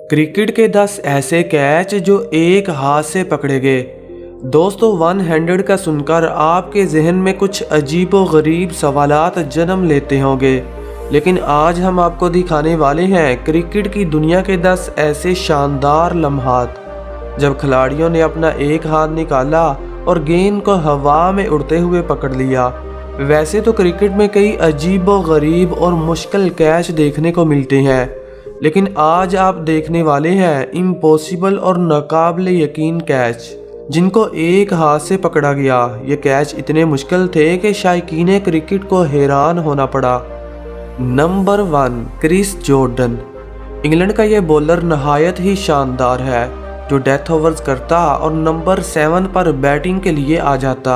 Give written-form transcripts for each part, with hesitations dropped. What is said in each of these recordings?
Cricket के 10 ऐसे catch जो एक हाथ से पकड़े गए। दोस्तों, 100 का सुनकर आपके जहन में कुछ अजीबो-गरीब सवालात जन्म लेते होंगे, लेकिन आज हम आपको दिखाने वाले हैं क्रिकेट की दुनिया के 10 ऐसे शानदार लम्हात जब खिलाड़ियों ने अपना एक हाथ निकाला और गेंद को हवा में उड़ते हुए पकड़ लिया। वैसे तो क्रिकेट में कई अजीबो-गरीब और मुश्किल कैच देखने को मिलते हैं, लेकिन आज आप देखने वाले हैं इम्पॉसिबल और नाकाबिले यकीन कैच जिनको एक हाथ से पकड़ा गया। ये कैच इतने मुश्किल थे कि शायकीन क्रिकेट को हैरान होना पड़ा। Number 1, Chris Jordan. इंग्लैंड का ये बॉलर नहायत ही शानदार है जो डेथ ओवर्स करता और नंबर 7 पर बैटिंग के लिए आ जाता।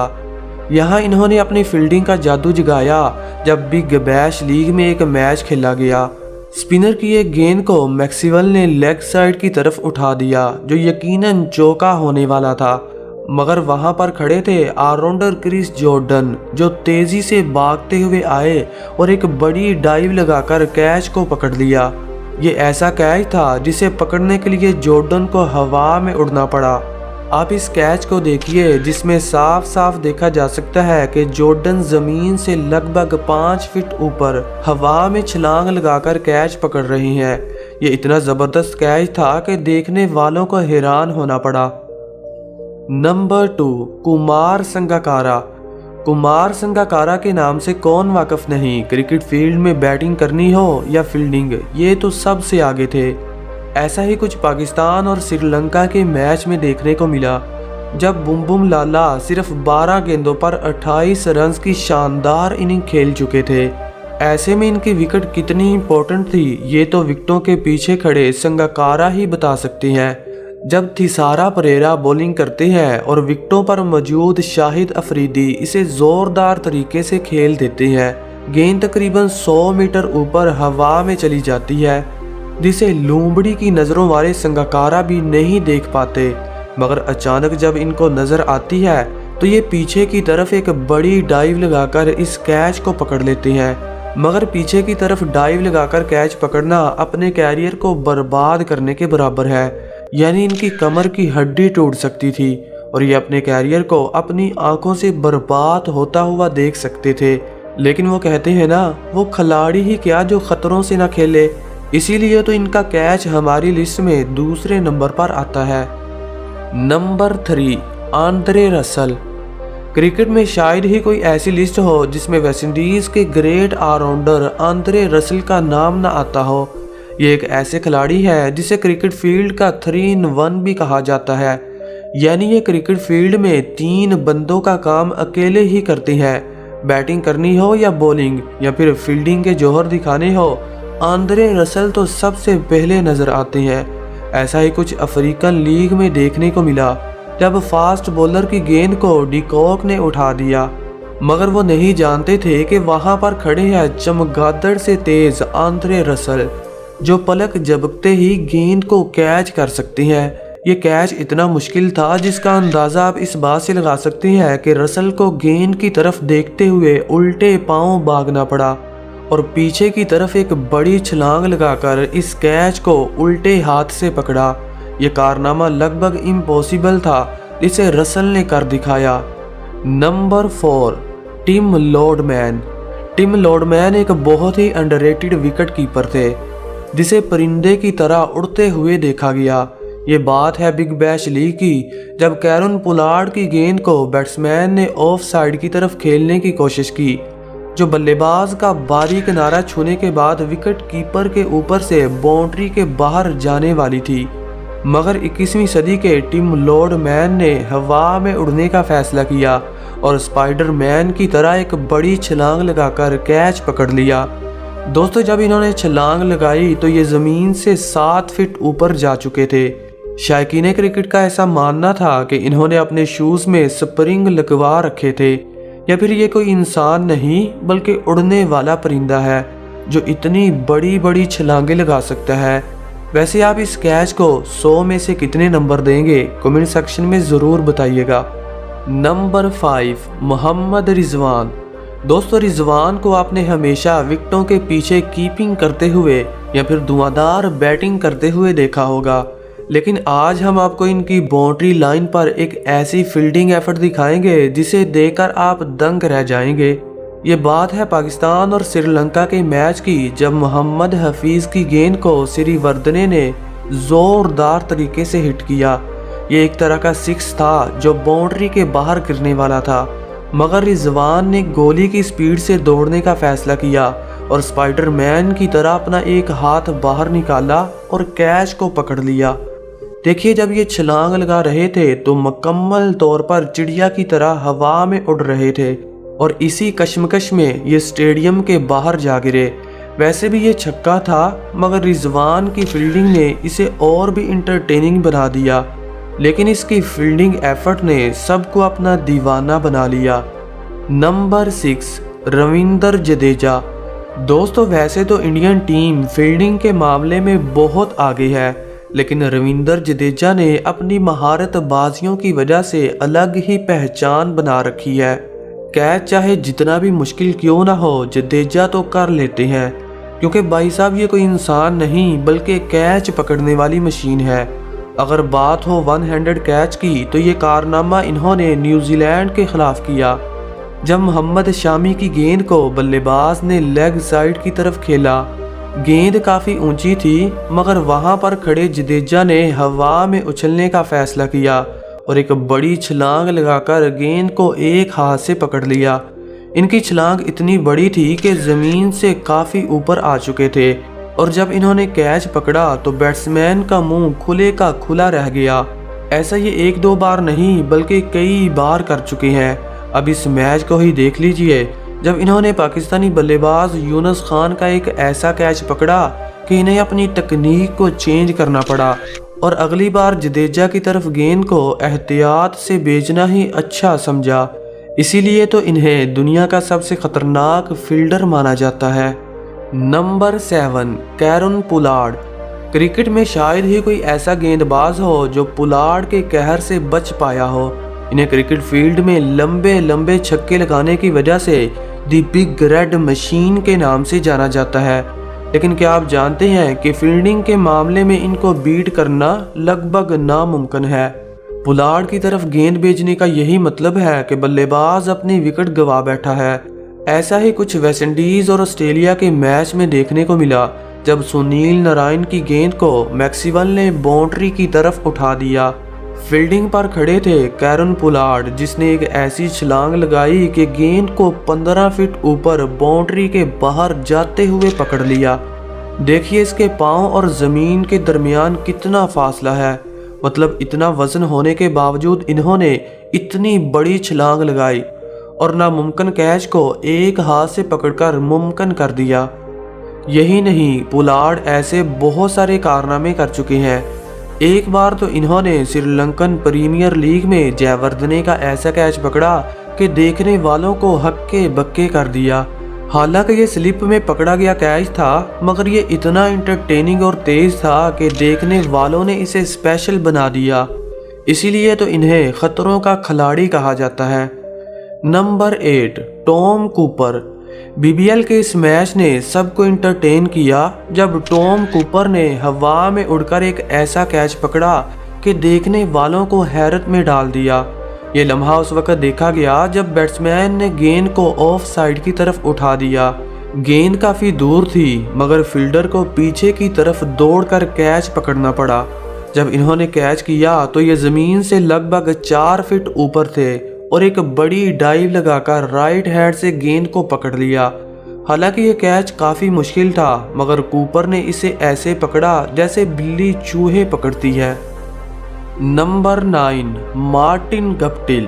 यहाँ इन्होंने अपनी फील्डिंग का जादू जगाया जब बिग बैश लीग में एक मैच खेला गया। स्पिनर की एक गेंद को मैक्सवेल ने लेग साइड की तरफ उठा दिया जो यकीनन चौका होने वाला था, मगर वहां पर खड़े थे ऑलराउंडर क्रिस जॉर्डन जो तेजी से भागते हुए आए और एक बड़ी डाइव लगाकर कैच को पकड़ लिया। ये ऐसा कैच था जिसे पकड़ने के लिए जॉर्डन को हवा में उड़ना पड़ा। आप इस कैच को देखिए जिसमें साफ साफ देखा जा सकता है कि जॉर्डन जमीन से लगभग 5 फीट ऊपर हवा में छलांग लगाकर कैच पकड़ रही हैं। ये इतना जबरदस्त कैच था कि देखने वालों को हैरान होना पड़ा। नंबर 2, कुमार संगकारा। कुमार संगकारा के नाम से कौन वाकिफ नहीं। क्रिकेट फील्ड में बैटिंग करनी हो या फील्डिंग, ये तो सबसे आगे थे। ऐसा ही कुछ पाकिस्तान और श्रीलंका के मैच में देखने को मिला जब बुम बुम लाला सिर्फ 12 गेंदों पर 28 रन की शानदार इनिंग खेल चुके थे। ऐसे में इनकी विकेट कितनी इंपॉर्टेंट थी ये तो विकेटों के पीछे खड़े संगकारा ही बता सकते हैं। जब थिसारा परेरा बॉलिंग करते हैं और विकेटों पर मौजूद शाहिद अफरीदी इसे जोरदार तरीके से खेल देते हैं, गेंद तकरीबन 100 मीटर ऊपर हवा में चली जाती है जिसे लूंबड़ी की नज़रों वाले संगकारा भी नहीं देख पाते, मगर अचानक जब इनको नज़र आती है तो ये पीछे की तरफ एक बड़ी डाइव लगाकर इस कैच को पकड़ लेते हैं। मगर पीछे की तरफ डाइव लगाकर कैच पकड़ना अपने कैरियर को बर्बाद करने के बराबर है, यानी इनकी कमर की हड्डी टूट सकती थी और ये अपने कैरियर को अपनी आंखों से बर्बाद होता हुआ देख सकते थे। लेकिन वो कहते हैं ना, वो खिलाड़ी ही क्या जो खतरों से ना खेले, इसीलिए तो इनका कैच हमारी लिस्ट में दूसरे नंबर पर आता है। Number 3, Andre Russell. क्रिकेट में शायद ही कोई ऐसी लिस्ट हो जिसमें वेस्टइंडीज के ग्रेट ऑलराउंडर आंद्रे रसल का नाम ना आता हो। ये एक ऐसे खिलाड़ी है जिसे क्रिकेट फील्ड का 3 in 1 भी कहा जाता है, यानी ये क्रिकेट फील्ड में 3 बंदों का काम अकेले ही करते हैं। बैटिंग करनी हो या बॉलिंग या फिर फील्डिंग के जौहर दिखाने हो, आंद्रे रसल तो सबसे पहले नजर आते हैं। ऐसा ही कुछ अफ्रीकन लीग में देखने को मिला जब फास्ट बॉलर की गेंद को डिकॉक ने उठा दिया, मगर वो नहीं जानते थे कि वहां पर खड़े हैं चमगादड़ से तेज आंद्रे रसल जो पलक झपकते ही गेंद को कैच कर सकते हैं। ये कैच इतना मुश्किल था जिसका अंदाजा आप इस बात से लगा सकते हैं कि रसल को गेंद की तरफ देखते हुए उल्टे पांव भागना पड़ा और पीछे की तरफ एक बड़ी छलांग लगाकर इस कैच को उल्टे हाथ से पकड़ा। यह कारनामा लगभग इम्पॉसिबल था, इसे रसल ने कर दिखाया। Number 4, Tim Lordman. Tim Lordman एक बहुत ही अंडररेटेड विकेट कीपर थे जिसे परिंदे की तरह उड़ते हुए देखा गया। ये बात है बिग बैश लीग की जब कैरन पोलार्ड की गेंद को बैट्समैन ने ऑफ साइड की तरफ खेलने की कोशिश की, जो बल्लेबाज का बारी किनारा छूने के बाद विकेट कीपर के ऊपर से बाउंड्री के बाहर जाने वाली थी, मगर 21वीं सदी के टिम लॉर्डमैन ने हवा में उड़ने का फैसला किया और स्पाइडरमैन की तरह एक बड़ी छलांग लगाकर कैच पकड़ लिया। दोस्तों, जब इन्होंने छलांग लगाई तो ये ज़मीन से 7 फीट ऊपर जा चुके थे। शायकीन क्रिकेट का ऐसा मानना था कि इन्होंने अपने शूज़ में स्प्रिंग लगवा रखे थे या फिर ये कोई इंसान नहीं बल्कि उड़ने वाला परिंदा है जो इतनी बड़ी बड़ी छलांगे लगा सकता है। वैसे आप इस कैच को 100 में से कितने नंबर देंगे कमेंट सेक्शन में ज़रूर बताइएगा। नंबर 5, मोहम्मद रिजवान। दोस्तों, रिजवान को आपने हमेशा विकेटों के पीछे कीपिंग करते हुए या फिर धुआंधार बैटिंग करते हुए देखा होगा, लेकिन आज हम आपको इनकी बाउंड्री लाइन पर एक ऐसी फील्डिंग एफर्ट दिखाएंगे जिसे देखकर आप दंग रह जाएंगे। ये बात है पाकिस्तान और श्रीलंका के मैच की, जब मोहम्मद हफीज की गेंद को श्रीवर्धने ने जोरदार तरीके से हिट किया। ये एक तरह का सिक्स था जो बाउंड्री के बाहर गिरने वाला था, मगर रिजवान ने गोली की स्पीड से दौड़ने का फैसला किया और स्पाइडरमैन की तरह अपना एक हाथ बाहर निकाला और कैच को पकड़ लिया। देखिए, जब ये छलांग लगा रहे थे तो मुकम्मल तौर पर चिड़िया की तरह हवा में उड़ रहे थे और इसी कश्मकश में ये स्टेडियम के बाहर जा गिरे। वैसे भी ये छक्का था, मगर रिजवान की फील्डिंग ने इसे और भी इंटरटेनिंग बना दिया, लेकिन इसकी फील्डिंग एफर्ट ने सबको अपना दीवाना बना लिया। नंबर 6, रविंद्र जडेजा। दोस्तों, वैसे तो इंडियन टीम फील्डिंग के मामले में बहुत आगे है, लेकिन रविंद्र जडेजा ने अपनी महारत बाजियों की वजह से अलग ही पहचान बना रखी है। कैच चाहे जितना भी मुश्किल क्यों ना हो, जडेजा तो कर लेते हैं, क्योंकि भाई साहब ये कोई इंसान नहीं बल्कि कैच पकड़ने वाली मशीन है। अगर बात हो वन हैंडेड कैच की, तो ये कारनामा इन्होंने न्यूजीलैंड के खिलाफ किया, जब मोहम्मद शामी की गेंद को बल्लेबाज ने लेग साइड की तरफ खेला। गेंद काफ़ी ऊंची थी, मगर वहां पर खड़े जडेजा ने हवा में उछलने का फैसला किया और एक बड़ी छलांग लगाकर गेंद को एक हाथ से पकड़ लिया। इनकी छलांग इतनी बड़ी थी कि ज़मीन से काफ़ी ऊपर आ चुके थे, और जब इन्होंने कैच पकड़ा तो बैट्समैन का मुंह खुले का खुला रह गया। ऐसा ये एक दो बार नहीं बल्कि कई बार कर चुके हैं। अब इस मैच को ही देख लीजिए, जब इन्होंने पाकिस्तानी बल्लेबाज यूनुस खान का एक ऐसा कैच पकड़ा कि इन्हें अपनी तकनीक को चेंज करना पड़ा और अगली बार जडेजा की तरफ गेंद को एहतियात से भेजना ही अच्छा समझा। इसीलिए तो इन्हें दुनिया का सबसे खतरनाक फील्डर माना जाता है। Number 7, Kieron Pollard. क्रिकेट में शायद ही कोई ऐसा गेंदबाज हो जो पोलार्ड के कहर से बच पाया हो। इन्हें क्रिकेट फील्ड में लंबे लंबे छक्के लगाने की वजह से दी बिग रेड मशीन के नाम से जाना जाता है, लेकिन क्या आप जानते हैं कि फील्डिंग के मामले में इनको बीट करना लगभग नामुमकिन है। पोलार्ड की तरफ गेंद भेजने का यही मतलब है कि बल्लेबाज अपनी विकेट गंवा बैठा है। ऐसा ही कुछ वेस्टइंडीज और ऑस्ट्रेलिया के मैच में देखने को मिला, जब सुनील नारायण की गेंद को मैक्सवेल ने बाउंड्री की तरफ उठा दिया। फील्डिंग पर खड़े थे कैरन पोलार्ड, जिसने एक ऐसी छलांग लगाई कि गेंद को 15 फीट ऊपर बाउंड्री के बाहर जाते हुए पकड़ लिया। देखिए इसके पांव और जमीन के दरमियान कितना फासला है, मतलब इतना वजन होने के बावजूद इन्होंने इतनी बड़ी छलांग लगाई और नामुमकिन कैच को एक हाथ से पकड़कर मुमकिन कर दिया। यही नहीं, पोलार्ड ऐसे बहुत सारे कारनामे कर चुके हैं। एक बार तो इन्होंने श्रीलंकन प्रीमियर लीग में जयवर्धने का ऐसा कैच पकड़ा कि देखने वालों को हक्के बक्के कर दिया। हालांकि ये स्लिप में पकड़ा गया कैच था, मगर ये इतना इंटरटेनिंग और तेज था कि देखने वालों ने इसे स्पेशल बना दिया। इसीलिए तो इन्हें खतरों का खिलाड़ी कहा जाता है। Number 8, Tom Cooper. बीबीएल के इस मैच ने सबको इंटरटेन किया, जब टॉम कूपर ने हवा में उड़कर एक ऐसा कैच पकड़ा कि देखने वालों को हैरत में डाल दिया। ये लम्हा उस वक्त देखा गया जब बैट्समैन ने गेंद को ऑफ साइड की तरफ उठा दिया। गेंद काफ़ी दूर थी, मगर फील्डर को पीछे की तरफ दौड़कर कैच पकड़ना पड़ा। जब इन्होंने कैच किया तो ये ज़मीन से लगभग 4 फीट ऊपर थे और एक बड़ी डाइव लगाकर राइट हैंड से गेंद को पकड़ लिया। हालांकि ये कैच काफ़ी मुश्किल था, मगर कूपर ने इसे ऐसे पकड़ा जैसे बिल्ली चूहे पकड़ती है। Number 9, Martin Guptill.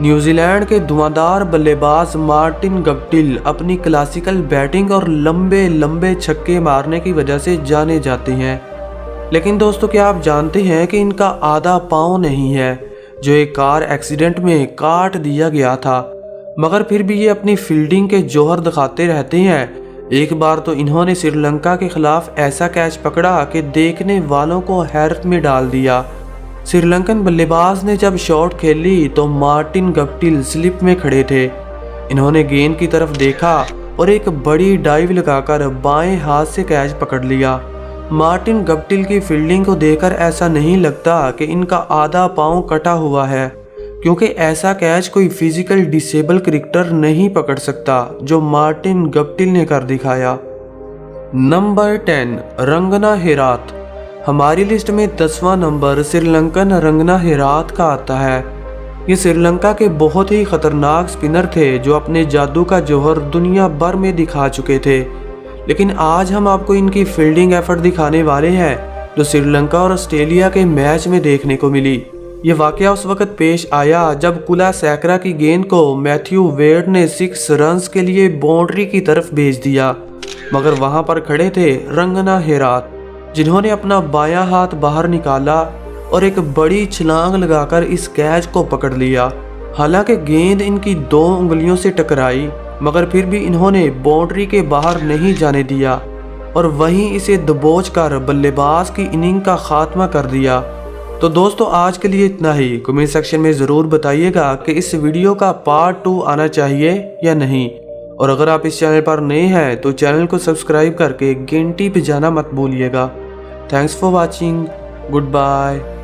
न्यूजीलैंड के धुआंधार बल्लेबाज मार्टिन गप्टिल अपनी क्लासिकल बैटिंग और लंबे लंबे छक्के मारने की वजह से जाने जाते हैं। लेकिन दोस्तों, क्या आप जानते हैं कि इनका आधा पाँव नहीं है, जो एक कार एक्सीडेंट में काट दिया गया था, मगर फिर भी ये अपनी फील्डिंग के जौहर दिखाते रहते हैं। एक बार तो इन्होंने श्रीलंका के खिलाफ ऐसा कैच पकड़ा कि देखने वालों को हैरत में डाल दिया। श्रीलंकन बल्लेबाज ने जब शॉट खेली तो मार्टिन गप्टिल स्लिप में खड़े थे। इन्होंने गेंद की तरफ देखा और एक बड़ी डाइव लगाकर बाएं हाथ से कैच पकड़ लिया। मार्टिन गप्टिल की फील्डिंग को देखकर ऐसा नहीं लगता कि इनका आधा पाँव कटा हुआ है, क्योंकि ऐसा कैच कोई फिजिकल डिसेबल क्रिकेटर नहीं पकड़ सकता जो मार्टिन गप्टिल ने कर दिखाया। नंबर 10 रंगना हेराथ। हमारी लिस्ट में 10वां नंबर श्रीलंकन रंगना हेराथ का आता है। ये श्रीलंका के बहुत ही खतरनाक स्पिनर थे जो अपने जादू का जौहर दुनिया भर में दिखा चुके थे, लेकिन आज हम आपको इनकी फील्डिंग एफर्ट दिखाने वाले हैं जो श्रीलंका और ऑस्ट्रेलिया के मैच में देखने को मिली। ये वाकया उस वक्त पेश आया जब कुलशेखर की गेंद को मैथ्यू वेड ने 6 रन्स के लिए बाउंड्री की तरफ भेज दिया, मगर वहां पर खड़े थे रंगना हेराथ, जिन्होंने अपना बायां हाथ बाहर निकाला और एक बड़ी छलांग लगाकर इस कैच को पकड़ लिया। हालांकि गेंद इनकी 2 उंगलियों से टकराई, मगर फिर भी इन्होंने बाउंड्री के बाहर नहीं जाने दिया और वहीं इसे दबोच कर बल्लेबाज की इनिंग का खात्मा कर दिया। तो दोस्तों आज के लिए इतना ही। कमेंट सेक्शन में ज़रूर बताइएगा कि इस वीडियो का पार्ट 2 आना चाहिए या नहीं, और अगर आप इस चैनल पर नए हैं तो चैनल को सब्सक्राइब करके घंटी बजाना मत भूलिएगा। Thanks for watching. Good bye.